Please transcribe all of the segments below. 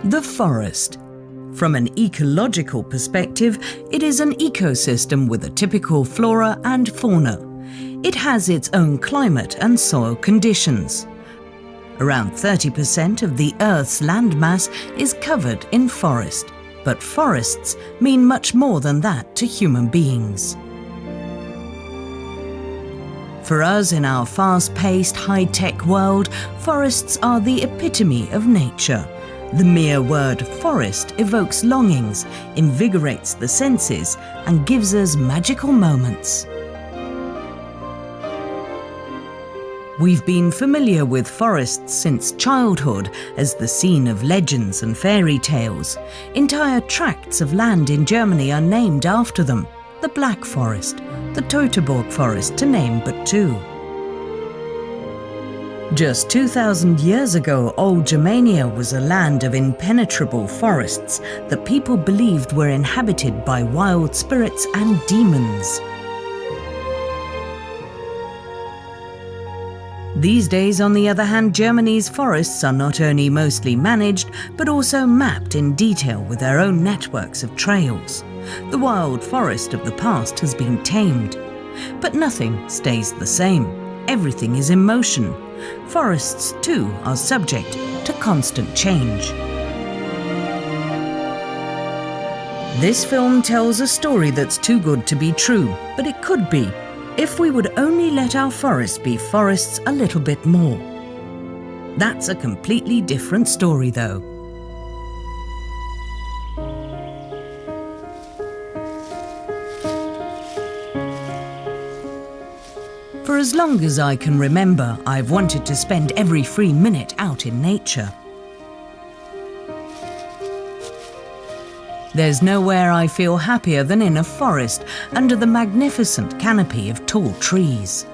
The forest. From an ecological perspective, it is an ecosystem with a typical flora and fauna. It has its own climate and soil conditions. Around 30% of the Earth's landmass is covered in forest, but forests mean much more than that to human beings. For us in our fast-paced, high-tech world, forests are the epitome of nature. The mere word forest evokes longings, invigorates the senses, and gives us magical moments. We've been familiar with forests since childhood as the scene of legends and fairy tales. Entire tracts of land in Germany are named after them. The Black Forest, the Teutoburg Forest, to name but two. Just 2,000 years ago, old Germania was a land of impenetrable forests that people believed were inhabited by wild spirits and demons. These days, on the other hand, Germany's forests are not only mostly managed, but also mapped in detail with their own networks of trails. The wild forest of the past has been tamed. But nothing stays the same. Everything is in motion. Forests, too, are subject to constant change. This film tells a story that's too good to be true, but it could be, if we would only let our forests be forests a little bit more. That's a completely different story, though. For as long as I can remember, I've wanted to spend every free minute out in nature. There's nowhere I feel happier than in a forest under the magnificent canopy of tall trees.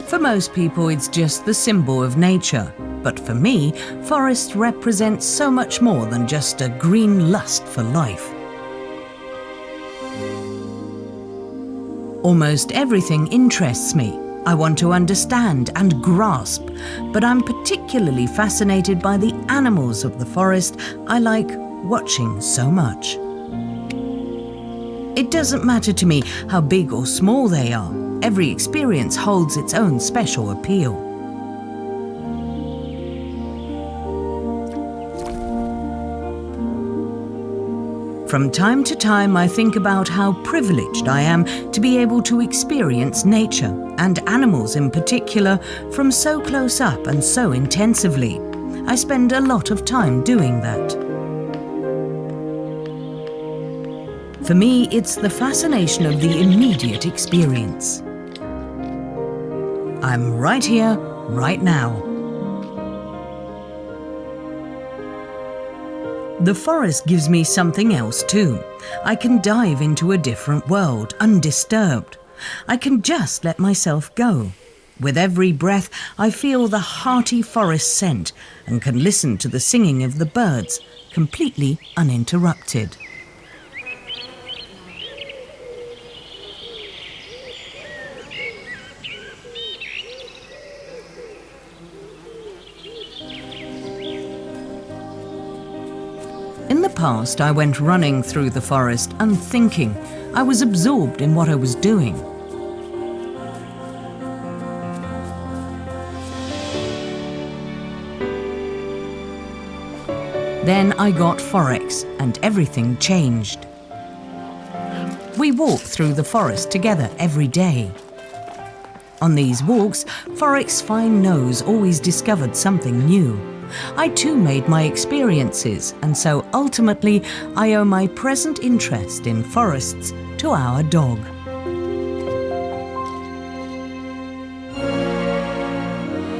For most people, it's just the symbol of nature. But for me, forests represent so much more than just a green lust for life. Almost everything interests me. I want to understand and grasp, but I'm particularly fascinated by the animals of the forest I like watching so much. It doesn't matter to me how big or small they are. Every experience holds its own special appeal. From time to time, I think about how privileged I am to be able to experience nature, and animals in particular, from so close up and so intensively. I spend a lot of time doing that. For me, it's the fascination of the immediate experience. I'm right here, right now. The forest gives me something else too. I can dive into a different world, undisturbed. I can just let myself go. With every breath, I feel the hearty forest scent and can listen to the singing of the birds, completely uninterrupted. In the past, I went running through the forest, unthinking. I was absorbed in what I was doing. Then I got Forex, and everything changed. We walk through the forest together every day. On these walks, Forex's fine nose always discovered something new. I too made my experiences, and so ultimately I owe my present interest in forests to our dog.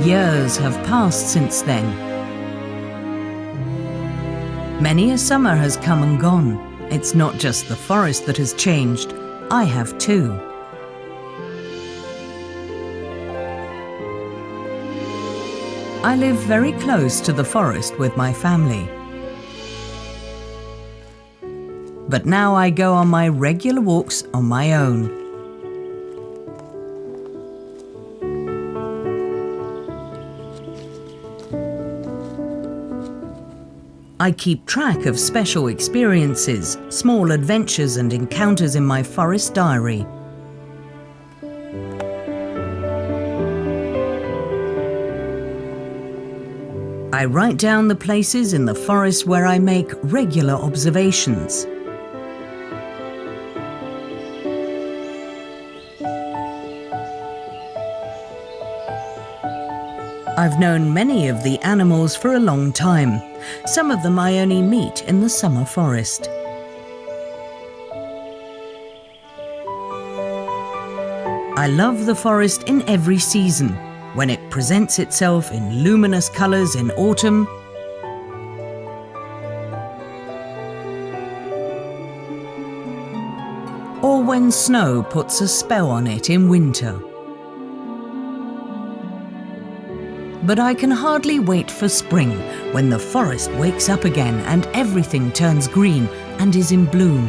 Years have passed since then. Many a summer has come and gone. It's not just the forest that has changed. I have too. I live very close to the forest with my family. But now I go on my regular walks on my own. I keep track of special experiences, small adventures and encounters in my forest diary. I write down the places in the forest where I make regular observations. I've known many of the animals for a long time. Some of them I only meet in the summer forest. I love the forest in every season, when it presents itself in luminous colours in autumn, or when snow puts a spell on it in winter. But I can hardly wait for spring, when the forest wakes up again and everything turns green and is in bloom.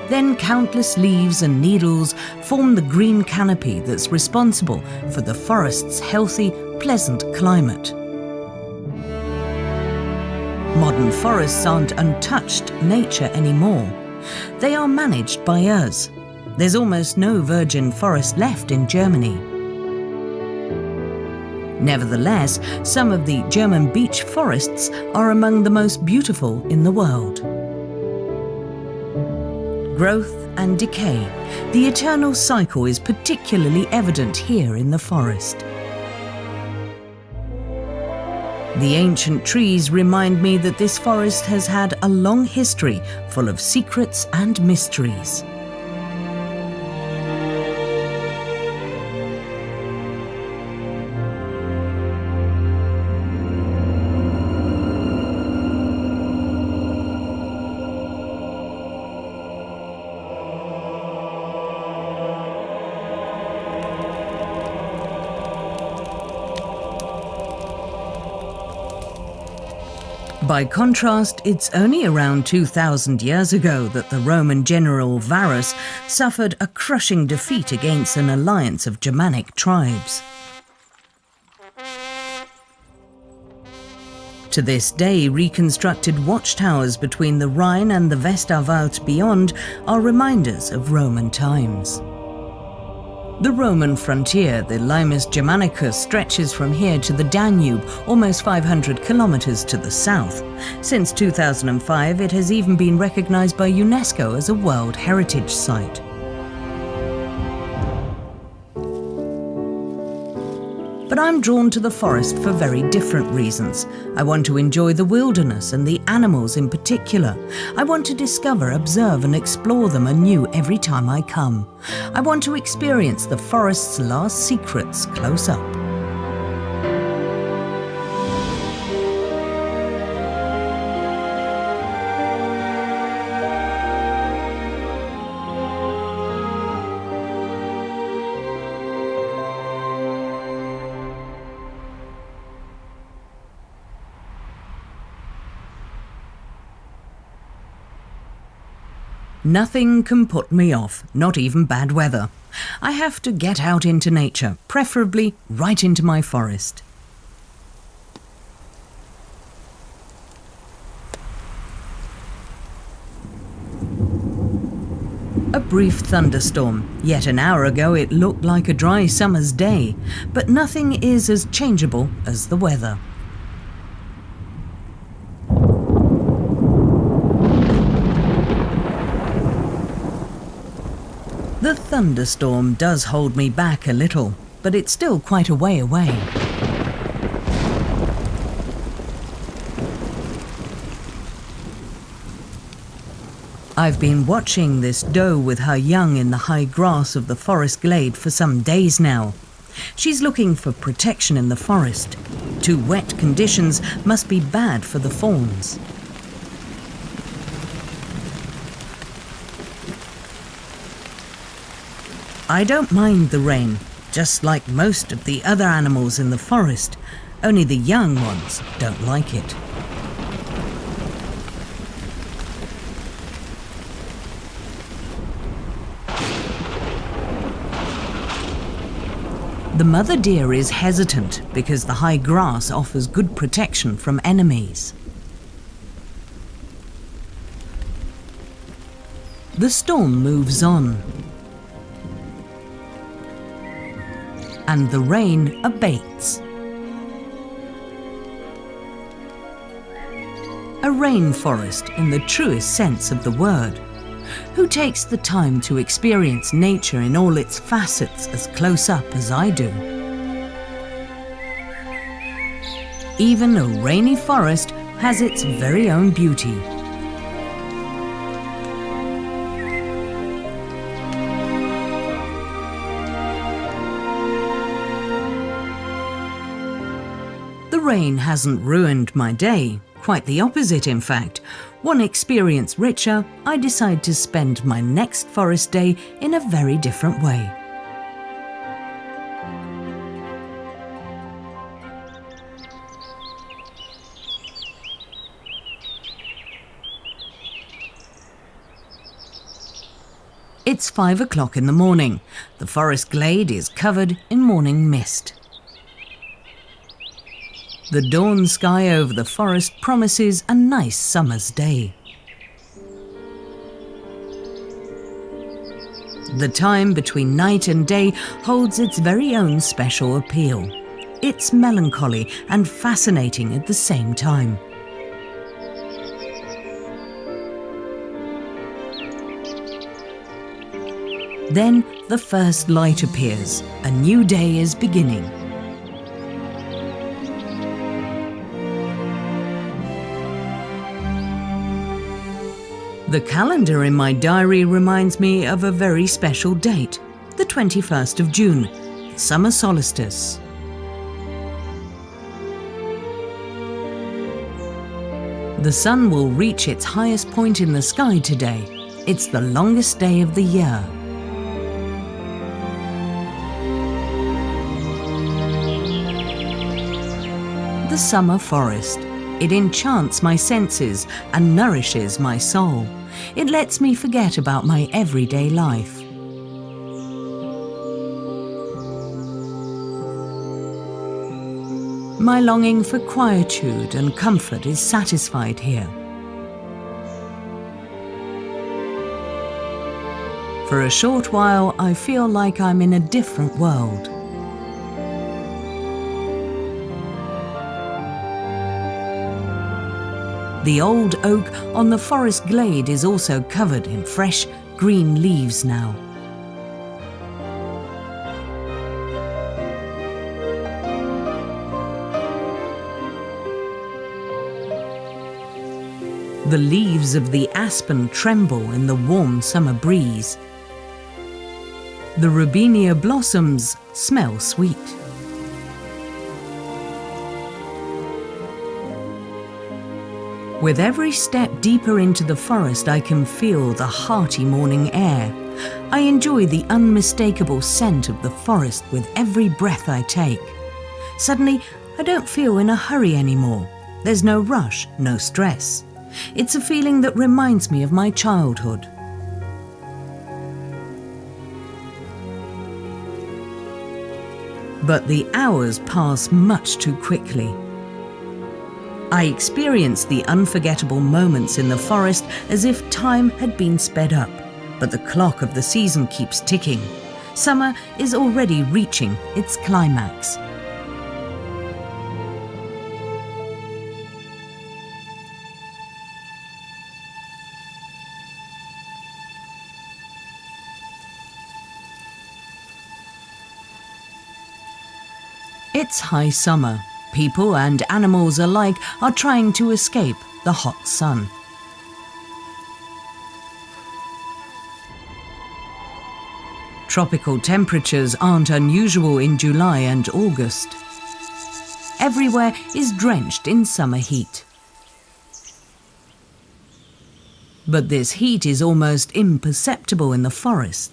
Then countless leaves and needles form the green canopy that's responsible for the forest's healthy, pleasant climate. Modern forests aren't untouched nature anymore. They are managed by us. There's almost no virgin forest left in Germany. Nevertheless, some of the German beech forests are among the most beautiful in the world. Growth and decay, the eternal cycle is particularly evident here in the forest. The ancient trees remind me that this forest has had a long history full of secrets and mysteries. By contrast, it's only around 2,000 years ago that the Roman general Varus suffered a crushing defeat against an alliance of Germanic tribes. To this day, reconstructed watchtowers between the Rhine and the Westerwald beyond are reminders of Roman times. The Roman frontier, the Limes Germanicus, stretches from here to the Danube, almost 500 kilometers to the south. Since 2005, it has even been recognized by UNESCO as a World Heritage Site. But I'm drawn to the forest for very different reasons. I want to enjoy the wilderness and the animals in particular. I want to discover, observe and explore them anew every time I come. I want to experience the forest's last secrets close up. Nothing can put me off, not even bad weather. I have to get out into nature, preferably right into my forest. A brief thunderstorm. Yet an hour ago it looked like a dry summer's day, but nothing is as changeable as the weather. The thunderstorm does hold me back a little, but it's still quite a way away. I've been watching this doe with her young in the high grass of the forest glade for some days now. She's looking for protection in the forest. Too wet conditions must be bad for the fawns. I don't mind the rain, just like most of the other animals in the forest. Only the young ones don't like it. The mother deer is hesitant because the high grass offers good protection from enemies. The storm moves on, and the rain abates. A rainforest in the truest sense of the word. Who takes the time to experience nature in all its facets as close up as I do? Even a rainy forest has its very own beauty. The rain hasn't ruined my day. Quite the opposite, in fact. One experience richer, I decide to spend my next forest day in a very different way. It's 5 o'clock in the morning. The forest glade is covered in morning mist. The dawn sky over the forest promises a nice summer's day. The time between night and day holds its very own special appeal. It's melancholy and fascinating at the same time. Then the first light appears. A new day is beginning. The calendar in my diary reminds me of a very special date, the 21st of June, the summer solstice. The sun will reach its highest point in the sky today. It's the longest day of the year. The summer forest. It enchants my senses and nourishes my soul. It lets me forget about my everyday life. My longing for quietude and comfort is satisfied here. For a short while, I feel like I'm in a different world. The old oak on the forest glade is also covered in fresh, green leaves now. The leaves of the aspen tremble in the warm summer breeze. The robinia blossoms smell sweet. With every step deeper into the forest, I can feel the hearty morning air. I enjoy the unmistakable scent of the forest with every breath I take. Suddenly, I don't feel in a hurry anymore. There's no rush, no stress. It's a feeling that reminds me of my childhood. But the hours pass much too quickly. I experience the unforgettable moments in the forest as if time had been sped up, but the clock of the season keeps ticking. Summer is already reaching its climax. It's high summer. People and animals alike are trying to escape the hot sun. Tropical temperatures aren't unusual in July and August. Everywhere is drenched in summer heat. But this heat is almost imperceptible in the forest.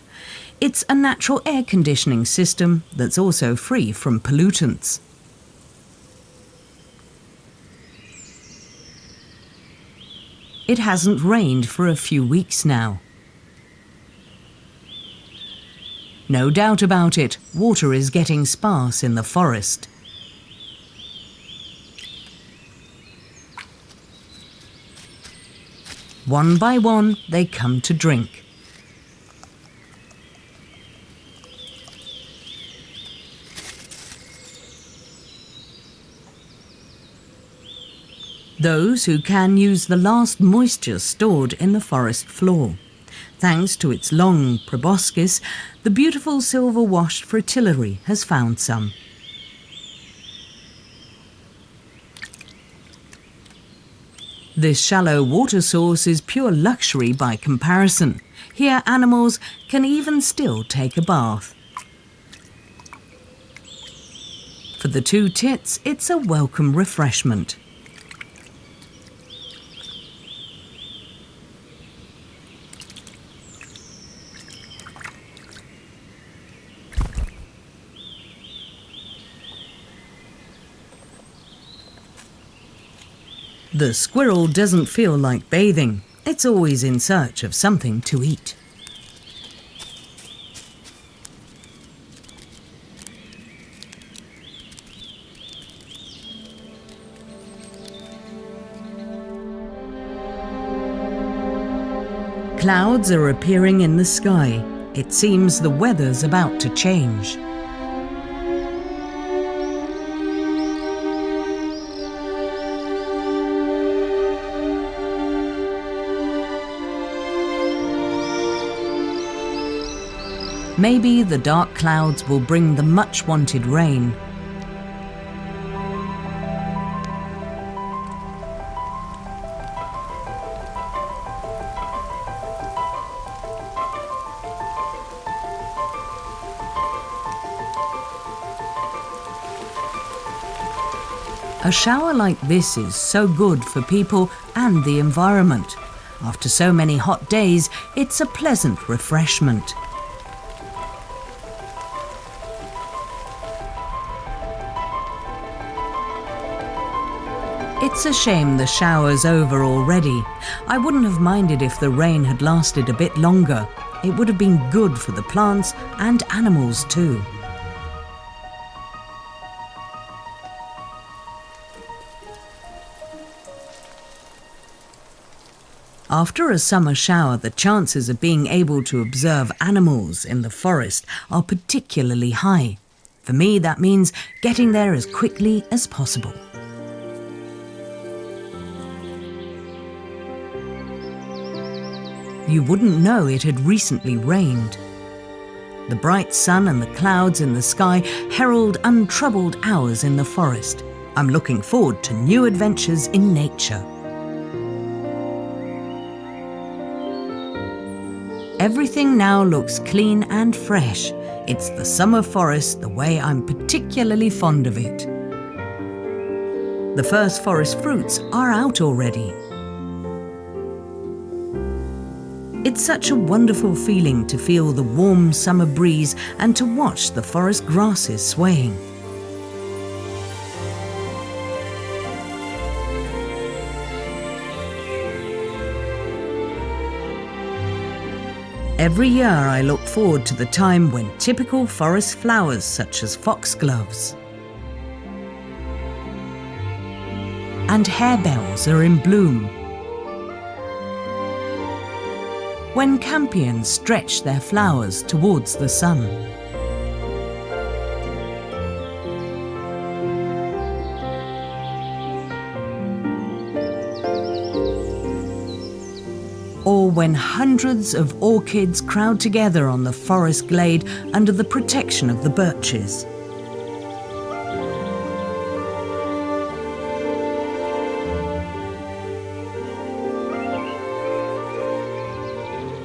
It's a natural air conditioning system that's also free from pollutants. It hasn't rained for a few weeks now. No doubt about it, water is getting sparse in the forest. One by one, they come to drink. Those who can use the last moisture stored in the forest floor. Thanks to its long proboscis, the beautiful silver-washed fritillary has found some. This shallow water source is pure luxury by comparison. Here animals can even still take a bath. For the two tits, it's a welcome refreshment. The squirrel doesn't feel like bathing. It's always in search of something to eat. Clouds are appearing in the sky. It seems the weather's about to change. Maybe the dark clouds will bring the much-wanted rain. A shower like this is so good for people and the environment. After so many hot days, it's a pleasant refreshment. It's a shame the shower's over already. I wouldn't have minded if the rain had lasted a bit longer. It would have been good for the plants and animals too. After a summer shower, the chances of being able to observe animals in the forest are particularly high. For me, that means getting there as quickly as possible. You wouldn't know it had recently rained. The bright sun and the clouds in the sky herald untroubled hours in the forest. I'm looking forward to new adventures in nature. Everything now looks clean and fresh. It's the summer forest the way I'm particularly fond of it. The first forest fruits are out already. It's such a wonderful feeling to feel the warm summer breeze and to watch the forest grasses swaying. Every year I look forward to the time when typical forest flowers such as foxgloves and harebells are in bloom, when campions stretch their flowers towards the sun, or when hundreds of orchids crowd together on the forest glade under the protection of the birches.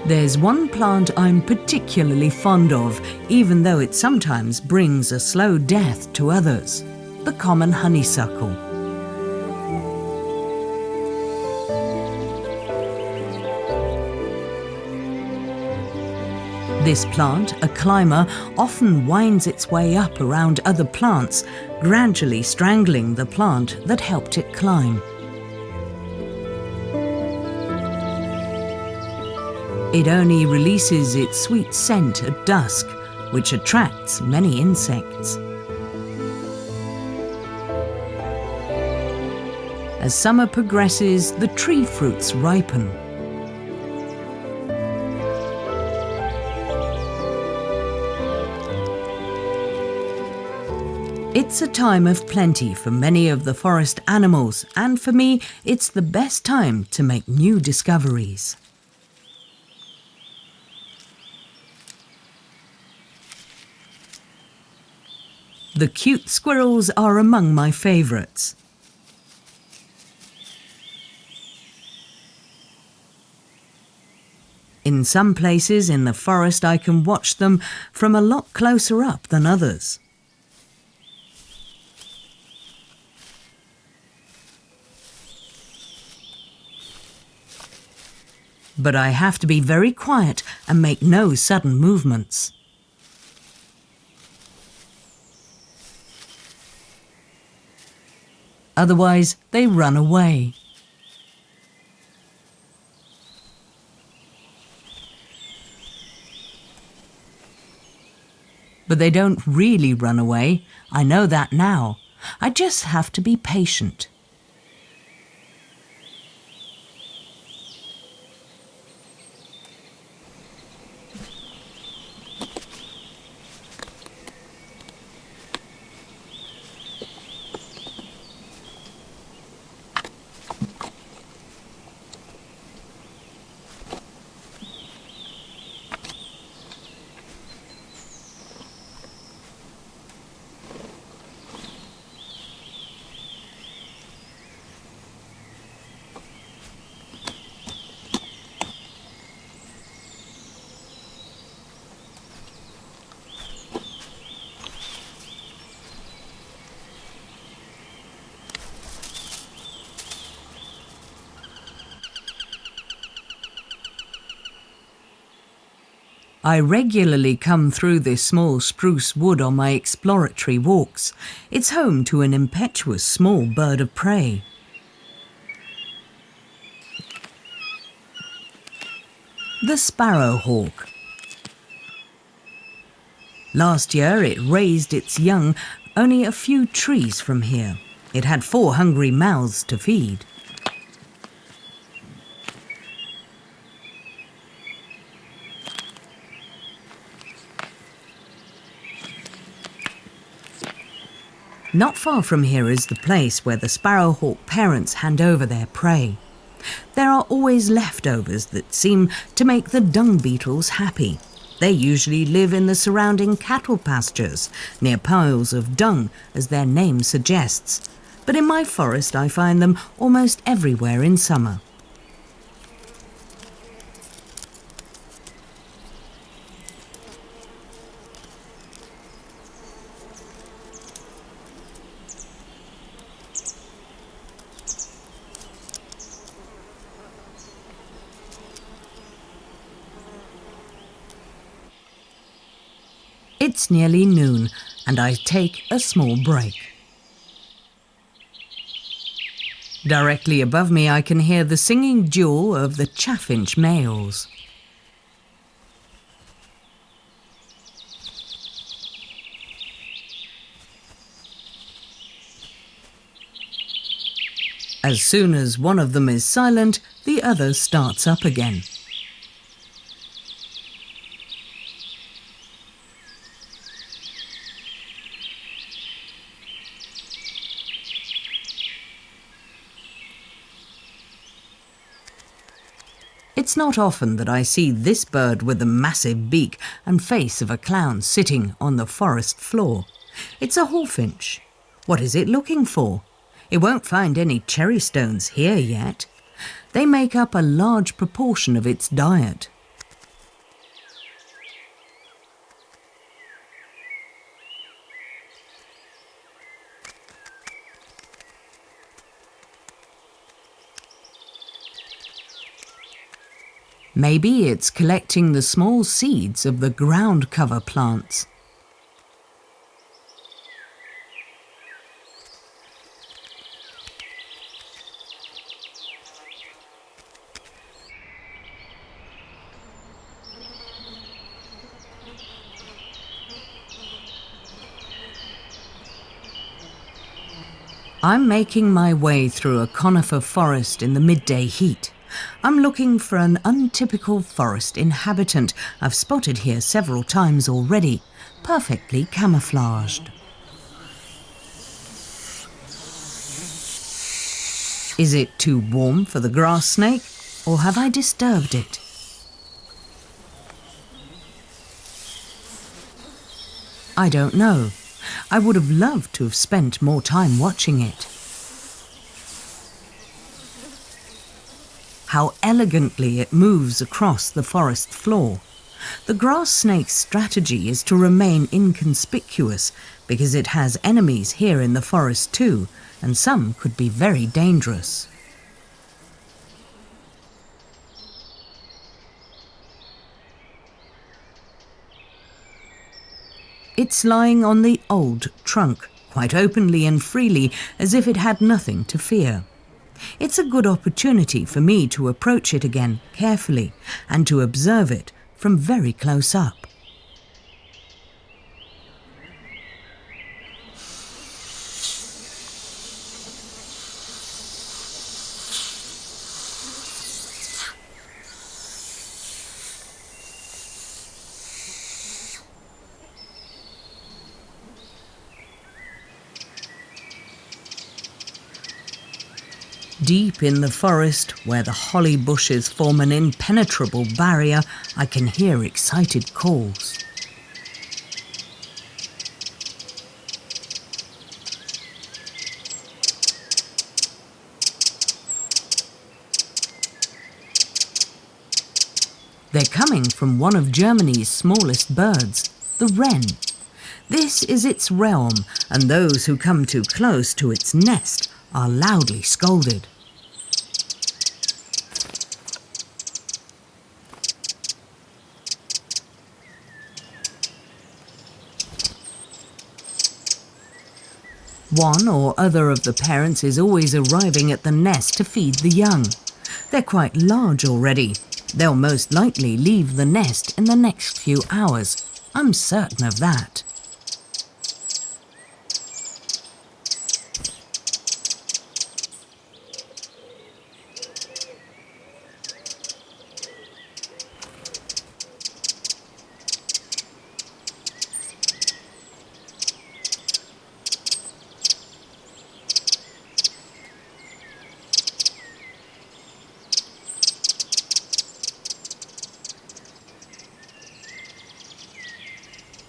There's one plant I'm particularly fond of, even though it sometimes brings a slow death to others: the common honeysuckle. This plant, a climber, often winds its way up around other plants, gradually strangling the plant that helped it climb. It only releases its sweet scent at dusk, which attracts many insects. As summer progresses, the tree fruits ripen. It's a time of plenty for many of the forest animals, and for me, it's the best time to make new discoveries. The cute squirrels are among my favourites. In some places in the forest I can watch them from a lot closer up than others. But I have to be very quiet and make no sudden movements. Otherwise, they run away. But they don't really run away. I know that now. I just have to be patient. I regularly come through this small spruce wood on my exploratory walks. It's home to an impetuous small bird of prey. The sparrowhawk. Last year it raised its young only a few trees from here. It had 4 hungry mouths to feed. Not far from here is the place where the sparrowhawk parents hand over their prey. There are always leftovers that seem to make the dung beetles happy. They usually live in the surrounding cattle pastures, near piles of dung, as their name suggests. But in my forest I find them almost everywhere in summer. It's nearly noon, and I take a small break. Directly above me I can hear the singing duel of the chaffinch males. As soon as one of them is silent, the other starts up again. It's not often that I see this bird with the massive beak and face of a clown sitting on the forest floor. It's a hawfinch. What is it looking for? It won't find any cherry stones here yet. They make up a large proportion of its diet. Maybe it's collecting the small seeds of the ground cover plants. I'm making my way through a conifer forest in the midday heat. I'm looking for an untypical forest inhabitant I've spotted here several times already, perfectly camouflaged. Is it too warm for the grass snake, or have I disturbed it? I don't know. I would have loved to have spent more time watching it. How elegantly it moves across the forest floor. The grass snake's strategy is to remain inconspicuous because it has enemies here in the forest too, and some could be very dangerous. It's lying on the old trunk, quite openly and freely, as if it had nothing to fear. It's a good opportunity for me to approach it again carefully and to observe it from very close up. Deep in the forest, where the holly bushes form an impenetrable barrier, I can hear excited calls. They're coming from one of Germany's smallest birds, the wren. This is its realm, and those who come too close to its nest are loudly scolded. One or other of the parents is always arriving at the nest to feed the young. They're quite large already. They'll most likely leave the nest in the next few hours. I'm certain of that.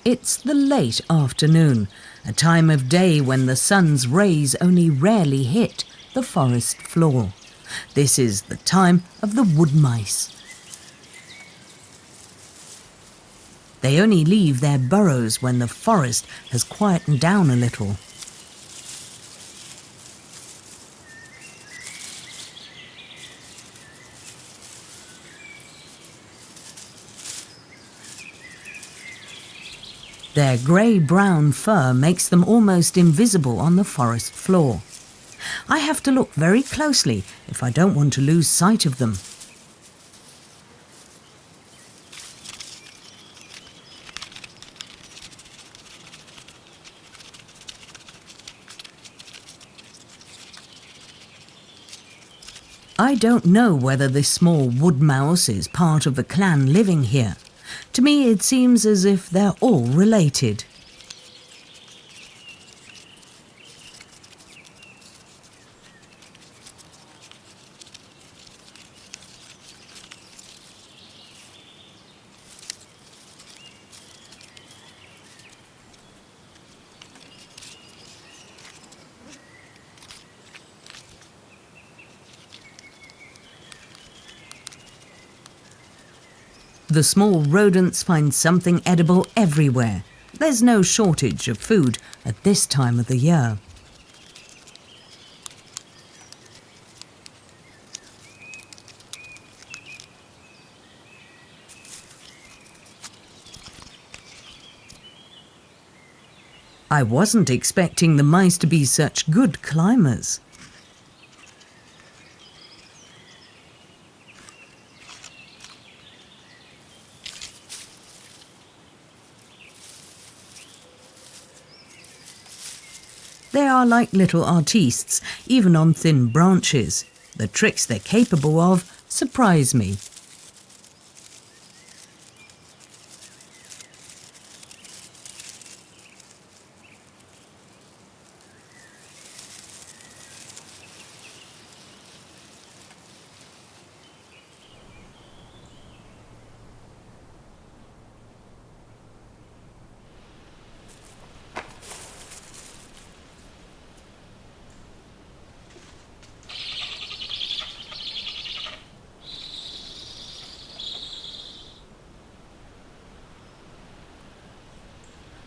It's the late afternoon, a time of day when the sun's rays only rarely hit the forest floor. This is the time of the wood mice. They only leave their burrows when the forest has quietened down a little. Their grey-brown fur makes them almost invisible on the forest floor. I have to look very closely if I don't want to lose sight of them. I don't know whether this small wood mouse is part of the clan living here. To me, it seems as if they're all related. The small rodents find something edible everywhere. There's no shortage of food at this time of the year. I wasn't expecting the mice to be such good climbers. They are like little artistes, even on thin branches. The tricks they're capable of surprise me.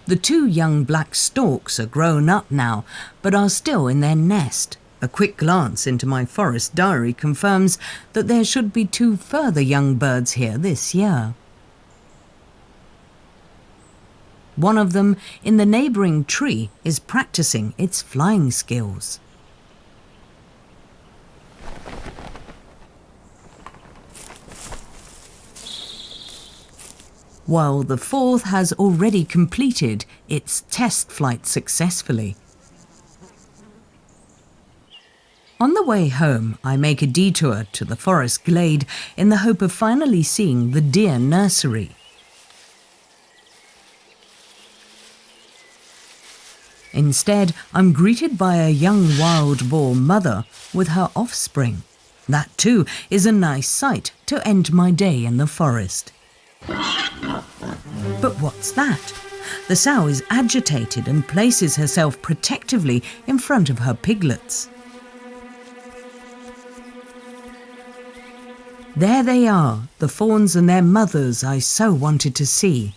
The 2 young black storks are grown up now, but are still in their nest. A quick glance into my forest diary confirms that there should be 2 further young birds here this year. One of them, in the neighbouring tree, is practising its flying skills. While the 4th has already completed its test flight successfully. On the way home, I make a detour to the forest glade in the hope of finally seeing the deer nursery. Instead, I'm greeted by a young wild boar mother with her offspring. That too is a nice sight to end my day in the forest. But what's that? The sow is agitated and places herself protectively in front of her piglets. There they are, the fawns and their mothers I so wanted to see.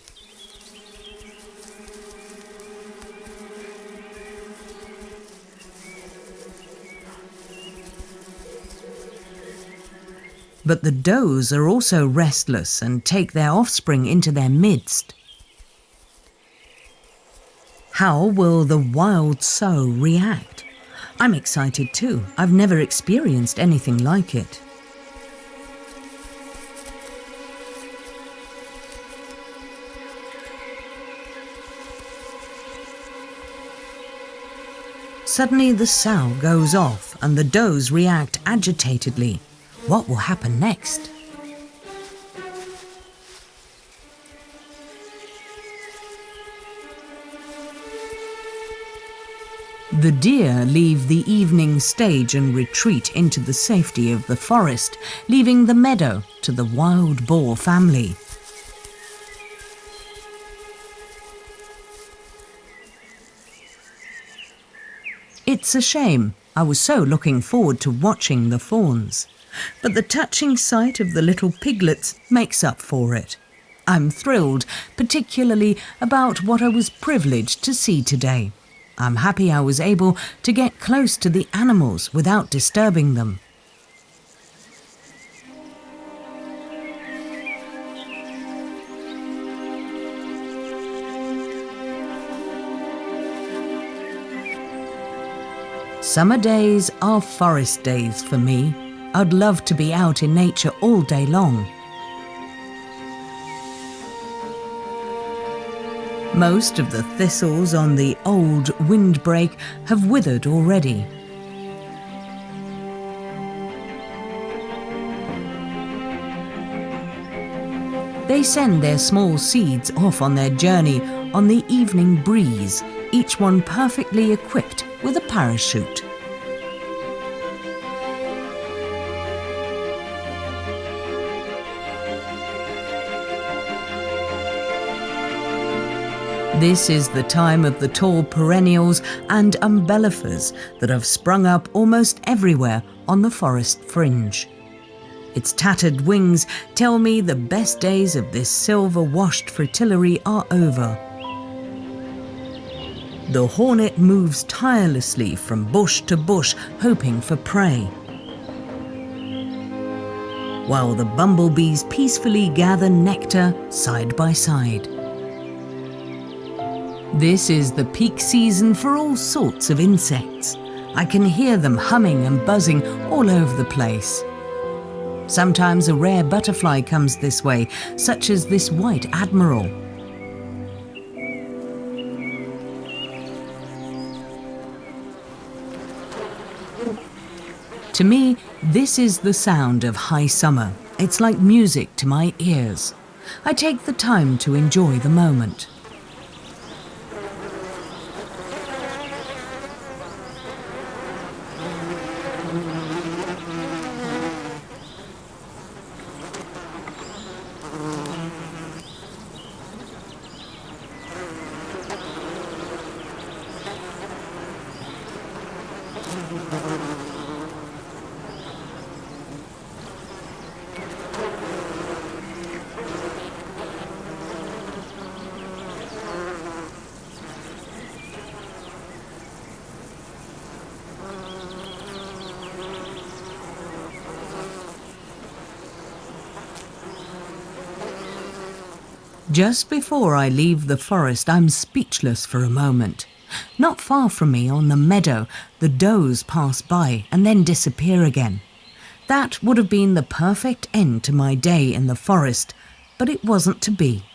But the does are also restless and take their offspring into their midst. How will the wild sow react? I'm excited too. I've never experienced anything like it. Suddenly the sow goes off and the does react agitatedly. What will happen next? The deer leave the evening stage and retreat into the safety of the forest, leaving the meadow to the wild boar family. It's a shame. I was so looking forward to watching the fawns. But the touching sight of the little piglets makes up for it. I'm thrilled, particularly about what I was privileged to see today. I'm happy I was able to get close to the animals without disturbing them. Summer days are forest days for me. I'd love to be out in nature all day long. Most of the thistles on the old windbreak have withered already. They send their small seeds off on their journey on the evening breeze, each one perfectly equipped with a parachute. This is the time of the tall perennials and umbellifers that have sprung up almost everywhere on the forest fringe. Its tattered wings tell me the best days of this silver-washed fritillary are over. The hornet moves tirelessly from bush to bush, hoping for prey, while the bumblebees peacefully gather nectar side by side. This is the peak season for all sorts of insects. I can hear them humming and buzzing all over the place. Sometimes a rare butterfly comes this way, such as this white Admiral. To me, this is the sound of high summer. It's like music to my ears. I take the time to enjoy the moment. Just before I leave the forest, I'm speechless for a moment. Not far from me on the meadow, the does pass by and then disappear again. That would have been the perfect end to my day in the forest, but it wasn't to be.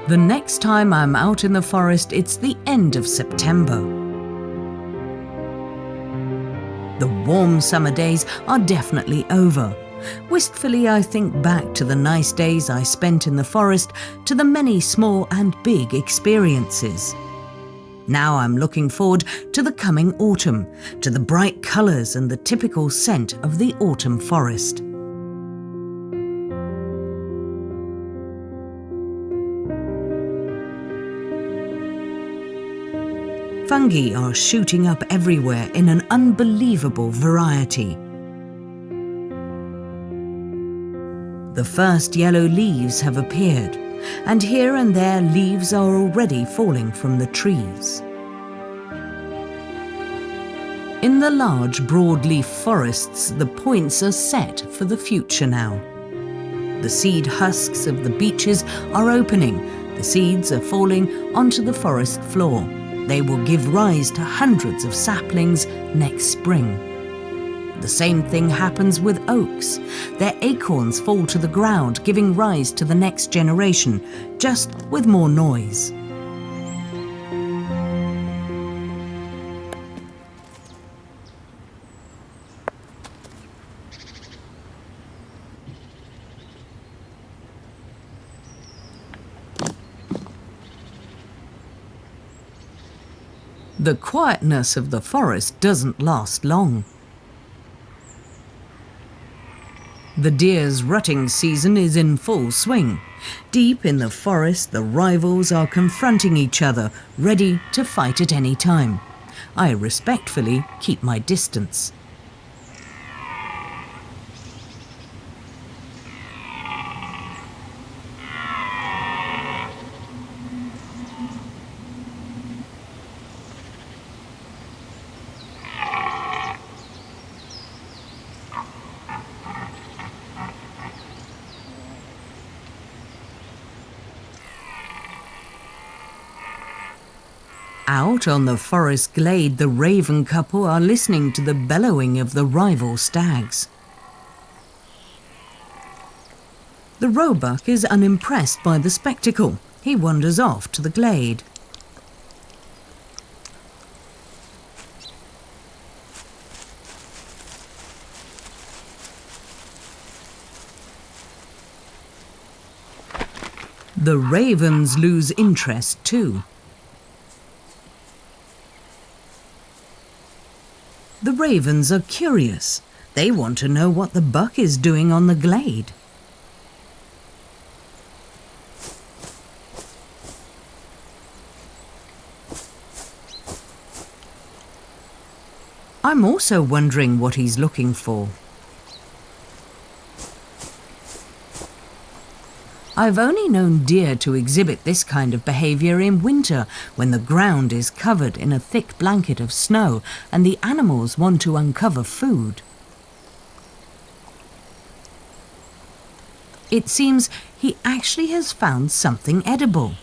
The next time I'm out in the forest, it's the end of September. The warm summer days are definitely over. Wistfully, I think back to the nice days I spent in the forest, to the many small and big experiences. Now I'm looking forward to the coming autumn, to the bright colours and the typical scent of the autumn forest. Fungi are shooting up everywhere in an unbelievable variety. The first yellow leaves have appeared, and here and there leaves are already falling from the trees. In the large broadleaf forests, the points are set for the future now. The seed husks of the beeches are opening, the seeds are falling onto the forest floor. They will give rise to hundreds of saplings next spring. The same thing happens with oaks. Their acorns fall to the ground, giving rise to the next generation, just with more noise. The quietness of the forest doesn't last long. The deer's rutting season is in full swing. Deep in the forest, the rivals are confronting each other, ready to fight at any time. I respectfully keep my distance. Out on the forest glade, the raven couple are listening to the bellowing of the rival stags. The roebuck is unimpressed by the spectacle. He wanders off to the glade. The ravens lose interest too. The ravens are curious. They want to know what the buck is doing on the glade. I'm also wondering what he's looking for. I've only known deer to exhibit this kind of behaviour in winter, when the ground is covered in a thick blanket of snow and the animals want to uncover food. It seems he actually has found something edible.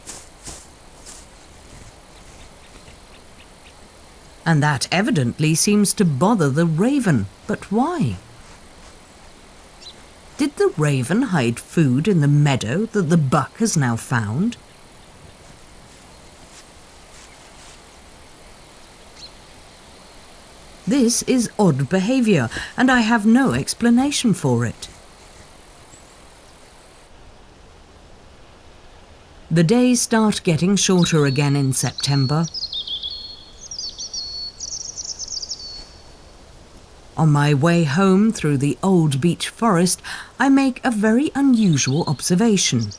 And that evidently seems to bother the raven, but why? Did the raven hide food in the meadow that the buck has now found? This is odd behaviour, and I have no explanation for it. The days start getting shorter again in September. On my way home through the old beech forest, I make a very unusual observation.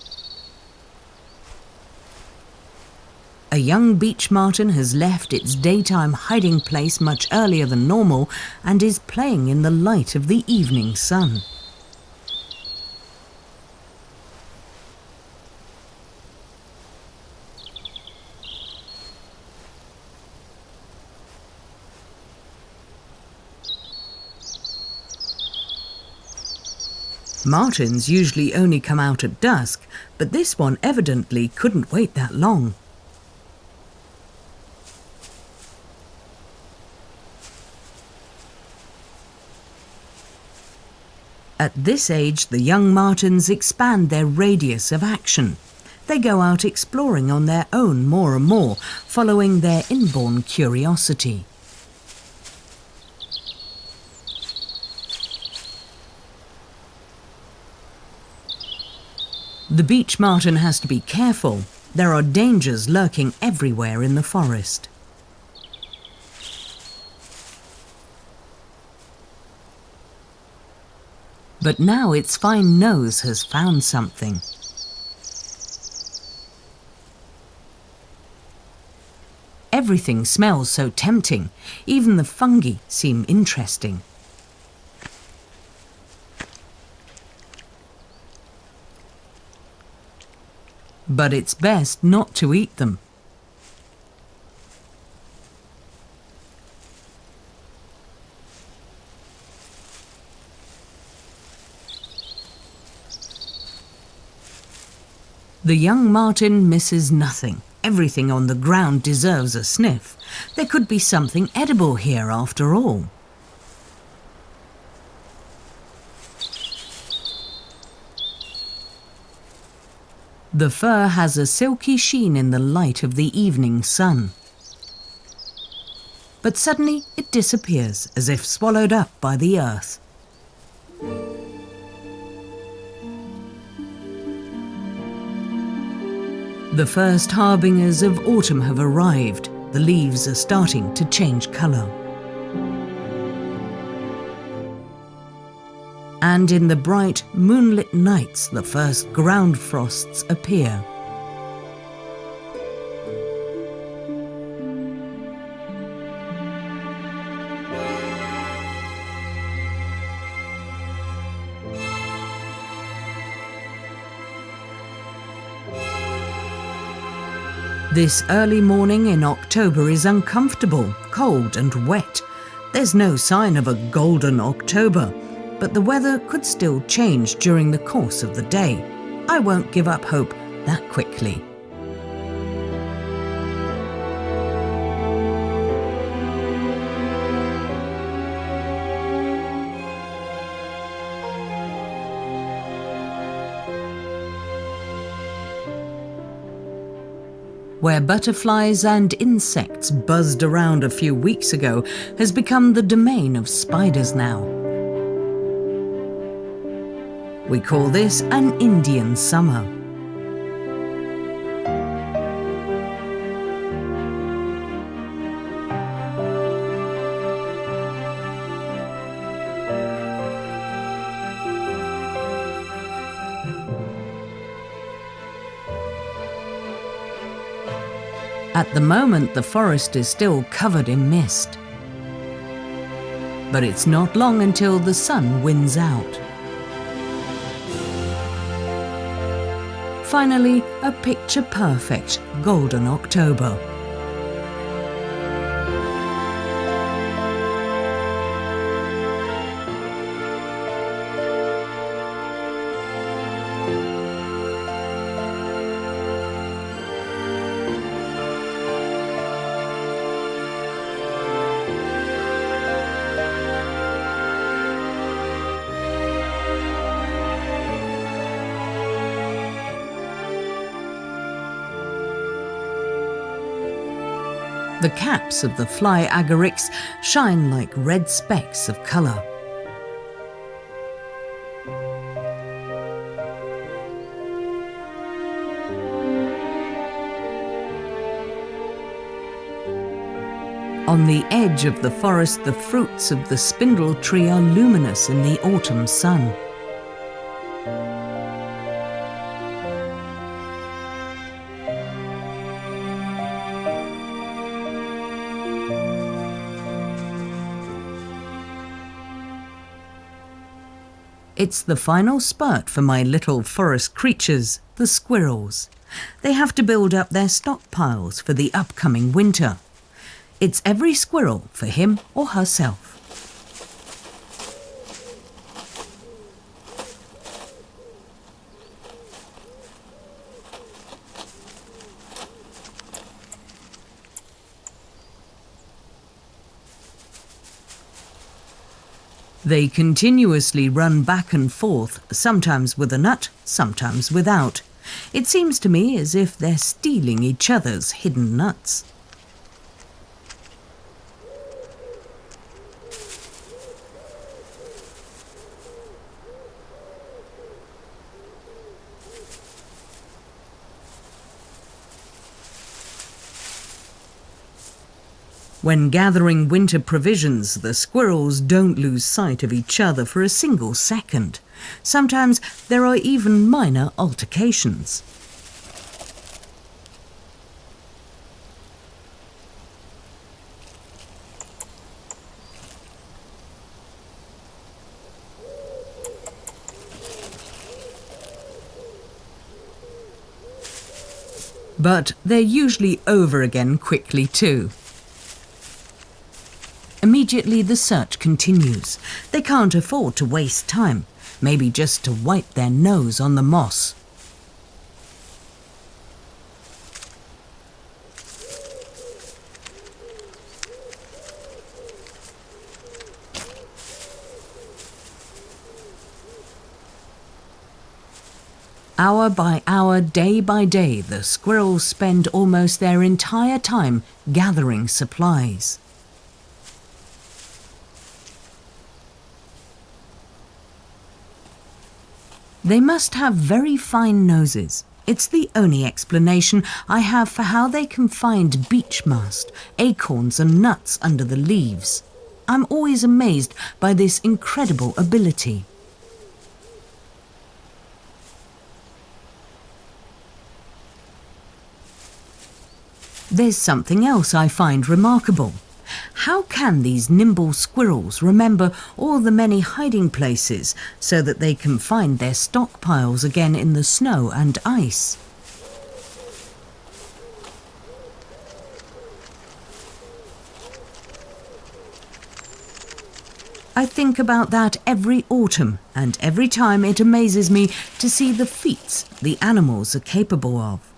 A young beech martin has left its daytime hiding place much earlier than normal and is playing in the light of the evening sun. Martins usually only come out at dusk, but this one evidently couldn't wait that long. At this age, the young martins expand their radius of action. They go out exploring on their own more and more, following their inborn curiosity. The beech martin has to be careful. There are dangers lurking everywhere in the forest. But now its fine nose has found something. Everything smells so tempting. Even the fungi seem interesting. But it's best not to eat them. The young martin misses nothing. Everything on the ground deserves a sniff. There could be something edible here after all. The fur has a silky sheen in the light of the evening sun. But suddenly it disappears, as if swallowed up by the earth. The first harbingers of autumn have arrived. The leaves are starting to change colour. And in the bright, moonlit nights, the first ground frosts appear. This early morning in October is uncomfortable, cold and wet. There's no sign of a golden October, but the weather could still change during the course of the day. I won't give up hope that quickly. Where butterflies and insects buzzed around a few weeks ago has become the domain of spiders now. We call this an Indian summer. At the moment, the forest is still covered in mist. But it's not long until the sun wins out. Finally, a picture-perfect golden October. The caps of the fly agarics shine like red specks of colour. On the edge of the forest, the fruits of the spindle tree are luminous in the autumn sun. It's the final spurt for my little forest creatures, the squirrels. They have to build up their stockpiles for the upcoming winter. It's every squirrel for him or herself. They continuously run back and forth, sometimes with a nut, sometimes without. It seems to me as if they're stealing each other's hidden nuts. When gathering winter provisions, the squirrels don't lose sight of each other for a single second. Sometimes there are even minor altercations. But they're usually over again quickly too. Immediately the search continues. They can't afford to waste time, maybe just to wipe their nose on the moss. Hour by hour, day by day, the squirrels spend almost their entire time gathering supplies. They must have very fine noses. It's the only explanation I have for how they can find beech mast, acorns and nuts under the leaves. I'm always amazed by this incredible ability. There's something else I find remarkable. How can these nimble squirrels remember all the many hiding places so that they can find their stockpiles again in the snow and ice? I think about that every autumn, and every time it amazes me to see the feats the animals are capable of.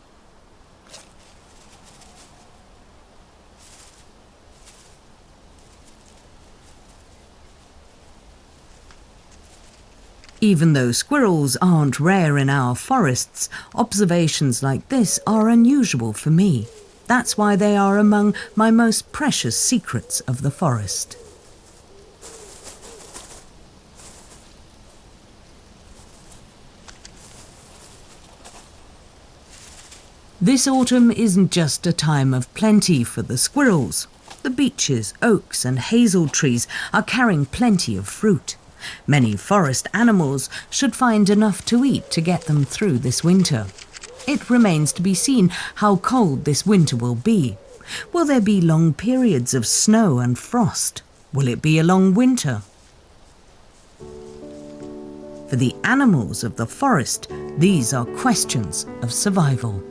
Even though squirrels aren't rare in our forests, observations like this are unusual for me. That's why they are among my most precious secrets of the forest. This autumn isn't just a time of plenty for the squirrels. The beeches, oaks and hazel trees are carrying plenty of fruit. Many forest animals should find enough to eat to get them through this winter. It remains to be seen how cold this winter will be. Will there be long periods of snow and frost? Will it be a long winter? For the animals of the forest, these are questions of survival.